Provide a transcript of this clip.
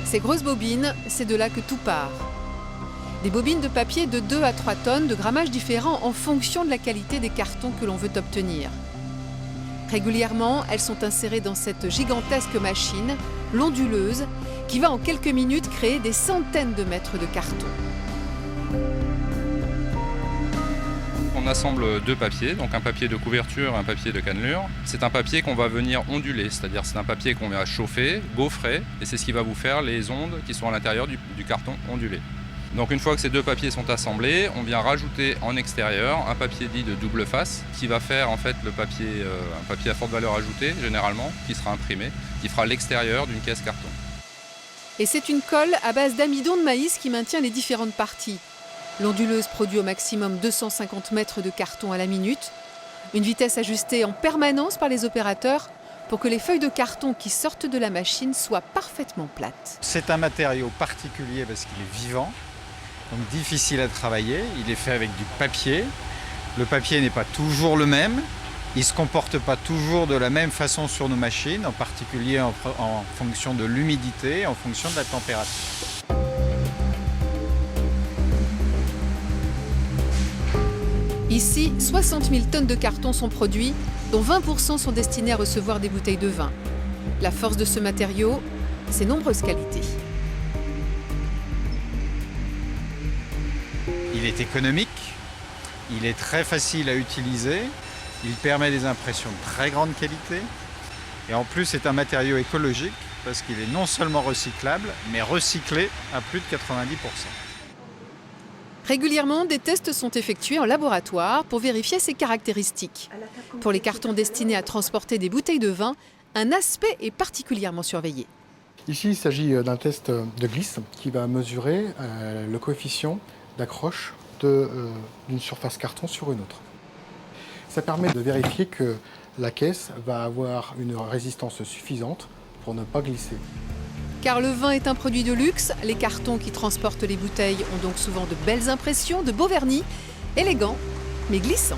Ces grosses bobines, c'est de là que tout part. Des bobines de papier de 2 à 3 tonnes, de grammage différents en fonction de la qualité des cartons que l'on veut obtenir. Régulièrement, elles sont insérées dans cette gigantesque machine, l'onduleuse, qui va en quelques minutes créer des centaines de mètres de carton. On assemble 2 papiers, donc un papier de couverture et un papier de cannelure. C'est un papier qu'on va venir onduler, c'est-à-dire c'est un papier qu'on va chauffer, gaufrer, et c'est ce qui va vous faire les ondes qui sont à l'intérieur du carton ondulé. Donc une fois que ces 2 papiers sont assemblés, on vient rajouter en extérieur un papier dit de double face qui va faire en fait le papier, un papier à forte valeur ajoutée généralement, qui sera imprimé, qui fera l'extérieur d'une caisse carton. Et c'est une colle à base d'amidon de maïs qui maintient les différentes parties. L'onduleuse produit au maximum 250 mètres de carton à la minute, une vitesse ajustée en permanence par les opérateurs pour que les feuilles de carton qui sortent de la machine soient parfaitement plates. C'est un matériau particulier parce qu'il est vivant, donc difficile à travailler. Il est fait avec du papier. Le papier n'est pas toujours le même. Il ne se comporte pas toujours de la même façon sur nos machines, en particulier en fonction de l'humidité, en fonction de la température. Ici, 60 000 tonnes de carton sont produits, dont 20% sont destinés à recevoir des bouteilles de vin. La force de ce matériau, ses nombreuses qualités. Il est économique, il est très facile à utiliser, il permet des impressions de très grande qualité et en plus c'est un matériau écologique parce qu'il est non seulement recyclable mais recyclé à plus de 90%. Régulièrement, des tests sont effectués en laboratoire pour vérifier ses caractéristiques. Pour les cartons destinés à transporter des bouteilles de vin, un aspect est particulièrement surveillé. Ici, il s'agit d'un test de glisse qui va mesurer le coefficient d'accroche d'une surface carton sur une autre. Ça permet de vérifier que la caisse va avoir une résistance suffisante pour ne pas glisser. Car le vin est un produit de luxe, les cartons qui transportent les bouteilles ont donc souvent de belles impressions, de beaux vernis, élégants mais glissants.